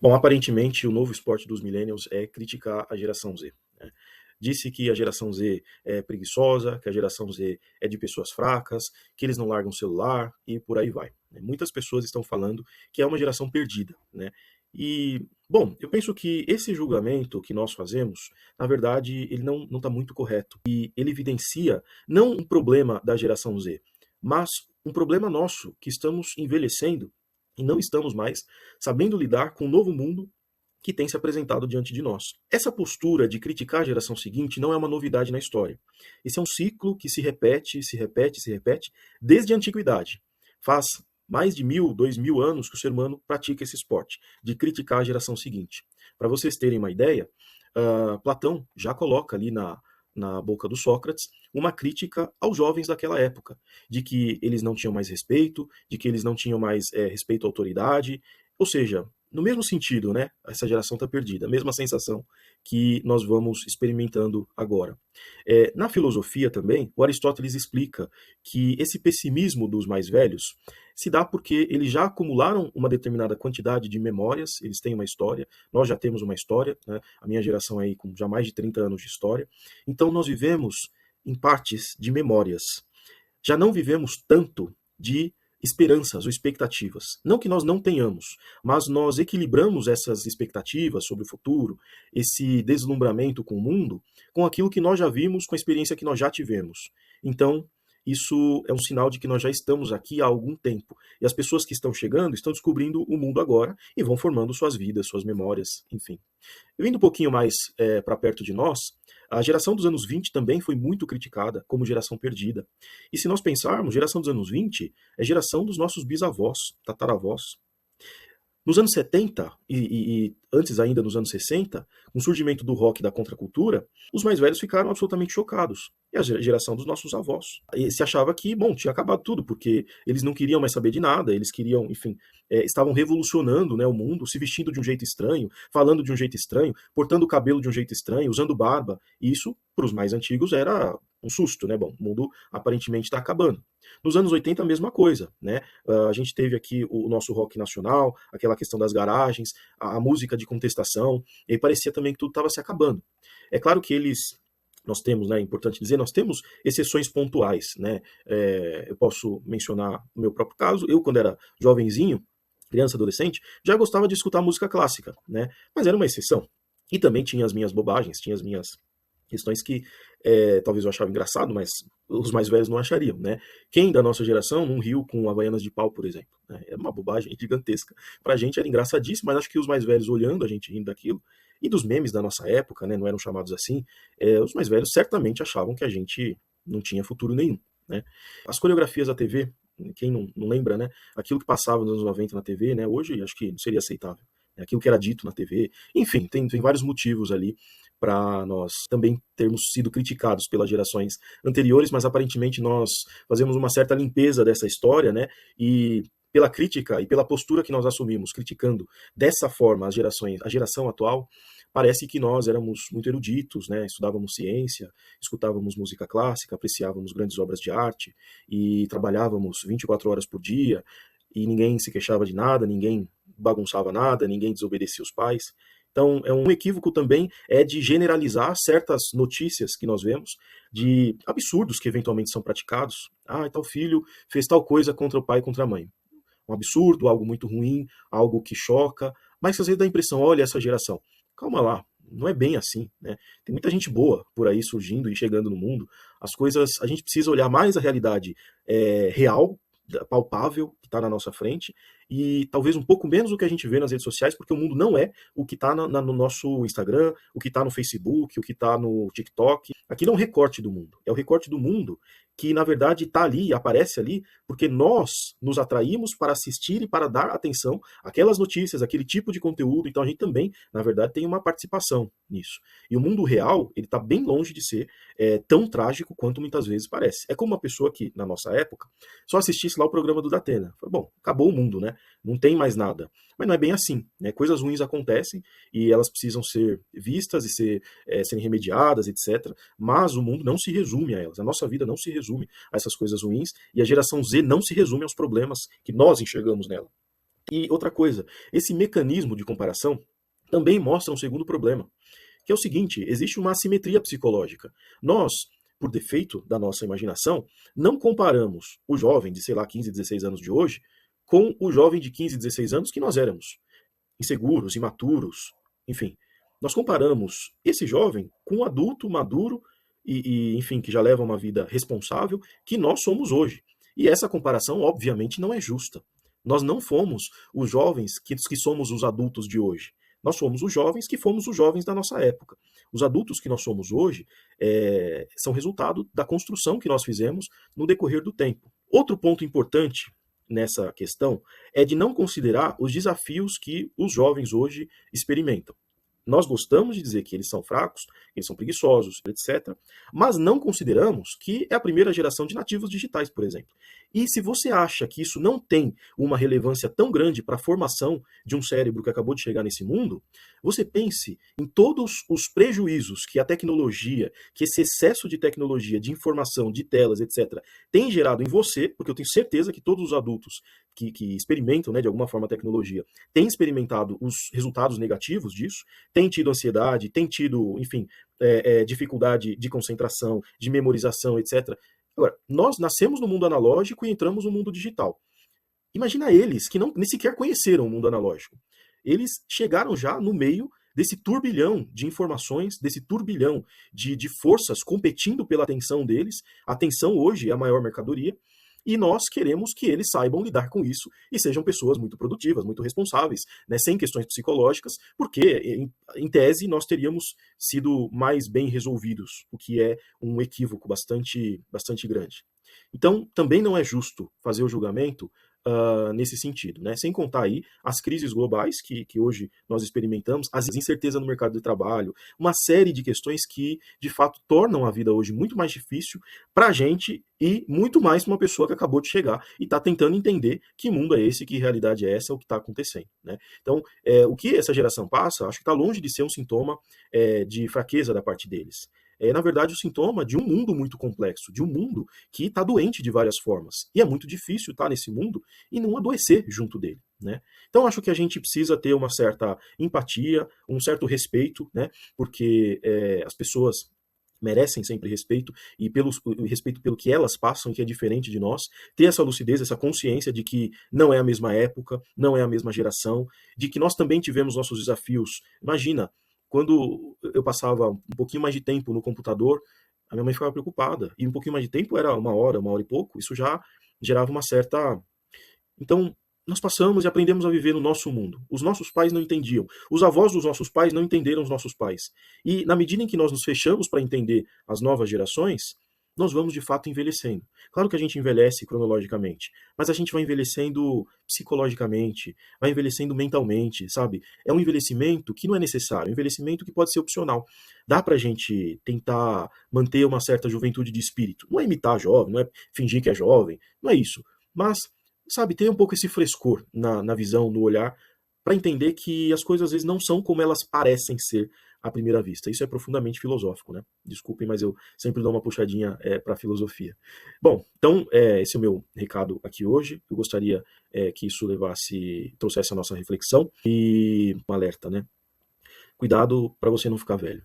Bom, aparentemente o novo esporte dos millennials é criticar a geração Z, né. Disse que a geração Z é preguiçosa, que a geração Z é de pessoas fracas, que eles não largam o celular e por aí vai, né. Muitas pessoas estão falando que é uma geração perdida, né. E, bom, eu penso que esse julgamento que nós fazemos, na verdade, ele não está muito correto. E ele evidencia não um problema da geração Z, mas um problema nosso, que estamos envelhecendo e não estamos mais sabendo lidar com o novo mundo que tem se apresentado diante de nós. Essa postura de criticar a geração seguinte não é uma novidade na história. Esse é um ciclo que se repete, se repete, se repete desde a antiguidade. Faz mais de 1000, 2000 anos que o ser humano pratica esse esporte, de criticar a geração seguinte. Para vocês terem uma ideia, Platão já coloca ali na boca do Sócrates uma crítica aos jovens daquela época, de que eles não tinham mais respeito, de que eles não tinham mais respeito à autoridade, ou seja, no mesmo sentido, né? Essa geração está perdida, a mesma sensação que nós vamos experimentando agora. Na filosofia também, o Aristóteles explica que esse pessimismo dos mais velhos se dá porque eles já acumularam uma determinada quantidade de memórias, eles têm uma história, nós já temos uma história, né? A minha geração aí com já mais de 30 anos de história, então nós vivemos em partes de memórias. Já não vivemos tanto de esperanças ou expectativas. Não que nós não tenhamos, mas nós equilibramos essas expectativas sobre o futuro, esse deslumbramento com o mundo, com aquilo que nós já vimos, com a experiência que nós já tivemos. Então, isso é um sinal de que nós já estamos aqui há algum tempo. E as pessoas que estão chegando estão descobrindo o mundo agora e vão formando suas vidas, suas memórias, enfim. Vindo um pouquinho mais para perto de nós, a geração dos anos 20 também foi muito criticada como geração perdida. E se nós pensarmos, geração dos anos 20 é geração dos nossos bisavós, tataravós. Nos anos 70 e antes ainda nos anos 60, com o surgimento do rock e da contracultura, os mais velhos ficaram absolutamente chocados. E a geração dos nossos avós. E se achava que, bom, tinha acabado tudo, porque eles não queriam mais saber de nada, eles queriam, enfim, estavam revolucionando, né, o mundo, se vestindo de um jeito estranho, falando de um jeito estranho, portando o cabelo de um jeito estranho, usando barba. E isso, para os mais antigos, era um susto, né? Bom, o mundo aparentemente está acabando. Nos anos 80, a mesma coisa, né? A gente teve aqui o nosso rock nacional, aquela questão das garagens, a música de contestação, e aí parecia também que tudo estava se acabando. É claro que nós temos, né, é importante dizer, nós temos exceções pontuais, né? Eu posso mencionar o meu próprio caso, eu quando era jovenzinho, criança, adolescente, já gostava de escutar música clássica, né? Mas era uma exceção. E também tinha as minhas bobagens, tinha as minhas questões que talvez eu achava engraçado, mas os mais velhos não achariam, né? Quem da nossa geração não riu com Havaianas de pau, por exemplo? Né? É uma bobagem gigantesca. Pra gente era engraçadíssimo, mas acho que os mais velhos olhando a gente rindo daquilo, e dos memes da nossa época, né, não eram chamados assim, os mais velhos certamente achavam que a gente não tinha futuro nenhum, né? As coreografias da TV, quem não lembra, né? Aquilo que passava nos anos 90 na TV, né? Hoje acho que não seria aceitável. Aquilo que era dito na TV, enfim, tem vários motivos ali para nós também termos sido criticados pelas gerações anteriores, mas aparentemente nós fazemos uma certa limpeza dessa história, né? E pela crítica e pela postura que nós assumimos, criticando dessa forma a geração atual, parece que nós éramos muito eruditos, né? Estudávamos ciência, escutávamos música clássica, apreciávamos grandes obras de arte e trabalhávamos 24 horas por dia e ninguém se queixava de nada, ninguém bagunçava nada, ninguém desobedecia os pais. Então, é um equívoco também de generalizar certas notícias que nós vemos, de absurdos que eventualmente são praticados. Ah, tal filho fez tal coisa contra o pai e contra a mãe. Um absurdo, algo muito ruim, algo que choca, mas às vezes dá a impressão, olha essa geração. Calma lá, não é bem assim, né? Tem muita gente boa por aí surgindo e chegando no mundo. As coisas, a gente precisa olhar mais a realidade real, palpável, que está na nossa frente, e talvez um pouco menos do que a gente vê nas redes sociais, porque o mundo não é o que está no nosso Instagram, o que está no Facebook, o que está no TikTok. Aquilo é um recorte do mundo. É o recorte do mundo que, na verdade, está ali, aparece ali, porque nós nos atraímos para assistir e para dar atenção àquelas notícias, àquele tipo de conteúdo. Então a gente também, na verdade, tem uma participação nisso. E o mundo real, ele está bem longe de ser tão trágico quanto muitas vezes parece. É como uma pessoa que, na nossa época, só assistisse lá o programa do Datena. Bom, acabou o mundo, né? Não tem mais nada. Mas não é bem assim, né? Coisas ruins acontecem e elas precisam ser vistas e serem remediadas, etc. Mas o mundo não se resume a elas. A nossa vida não se resume a essas coisas ruins e a geração Z não se resume aos problemas que nós enxergamos nela. E outra coisa, esse mecanismo de comparação também mostra um segundo problema, que é o seguinte: existe uma assimetria psicológica. Nós, por defeito da nossa imaginação, não comparamos o jovem de, sei lá, 15, 16 anos de hoje com o jovem de 15, 16 anos que nós éramos. Inseguros, imaturos, enfim. Nós comparamos esse jovem com um adulto maduro enfim, que já leva uma vida responsável que nós somos hoje. E essa comparação, obviamente, não é justa. Nós não fomos os jovens que somos os adultos de hoje. Nós somos os jovens que fomos os jovens da nossa época. Os adultos que nós somos hoje são resultado da construção que nós fizemos no decorrer do tempo. Outro ponto importante nessa questão é de não considerar os desafios que os jovens hoje experimentam. Nós gostamos de dizer que eles são fracos, eles são preguiçosos, etc. Mas não consideramos que é a primeira geração de nativos digitais, por exemplo. E se você acha que isso não tem uma relevância tão grande para a formação de um cérebro que acabou de chegar nesse mundo, você pense em todos os prejuízos que a tecnologia, que esse excesso de tecnologia, de informação, de telas, etc., tem gerado em você, porque eu tenho certeza que todos os adultos que experimentam, né, de alguma forma a tecnologia, têm experimentado os resultados negativos disso, têm tido ansiedade, têm tido, enfim, dificuldade de concentração, de memorização, etc. Agora, nós nascemos no mundo analógico e entramos no mundo digital. Imagina eles que nem sequer conheceram o mundo analógico. Eles chegaram já no meio desse turbilhão de informações, desse turbilhão de forças competindo pela atenção deles. A atenção hoje é a maior mercadoria. E nós queremos que eles saibam lidar com isso e sejam pessoas muito produtivas, muito responsáveis, né, sem questões psicológicas, porque, em tese, nós teríamos sido mais bem resolvidos, o que é um equívoco bastante grande. Então, também não é justo fazer o julgamento nesse sentido, né? Sem contar aí as crises globais que hoje nós experimentamos, as incertezas no mercado de trabalho, uma série de questões que, de fato, tornam a vida hoje muito mais difícil para a gente e muito mais para uma pessoa que acabou de chegar e está tentando entender que mundo é esse, que realidade é essa, o que está acontecendo, né? Então, o que essa geração passa, acho que está longe de ser um sintoma de fraqueza da parte deles. É, na verdade, o sintoma de um mundo muito complexo, de um mundo que está doente de várias formas. E é muito difícil estar nesse mundo e não adoecer junto dele, né? Então, acho que a gente precisa ter uma certa empatia, um certo respeito, né? Porque as pessoas merecem sempre respeito e respeito pelo que elas passam, que é diferente de nós, ter essa lucidez, essa consciência de que não é a mesma época, não é a mesma geração, de que nós também tivemos nossos desafios. Imagina, quando eu passava um pouquinho mais de tempo no computador, a minha mãe ficava preocupada. E um pouquinho mais de tempo era uma hora e pouco. Isso já gerava uma certa. Então, nós passamos e aprendemos a viver no nosso mundo. Os nossos pais não entendiam. Os avós dos nossos pais não entenderam os nossos pais. E na medida em que nós nos fechamos para entender as novas gerações, nós vamos de fato envelhecendo. Claro que a gente envelhece cronologicamente, mas a gente vai envelhecendo psicologicamente, vai envelhecendo mentalmente, sabe? É um envelhecimento que não é necessário, é um envelhecimento que pode ser opcional. Dá pra gente tentar manter uma certa juventude de espírito. Não é imitar jovem, não é fingir que é jovem, não é isso. Mas, sabe, ter um pouco esse frescor na visão, no olhar, para entender que as coisas às vezes não são como elas parecem ser à primeira vista. Isso é profundamente filosófico, né? Desculpem, mas eu sempre dou uma puxadinha para a filosofia. Bom, então esse é o meu recado aqui hoje. Eu gostaria que isso trouxesse a nossa reflexão e um alerta, né? Cuidado para você não ficar velho.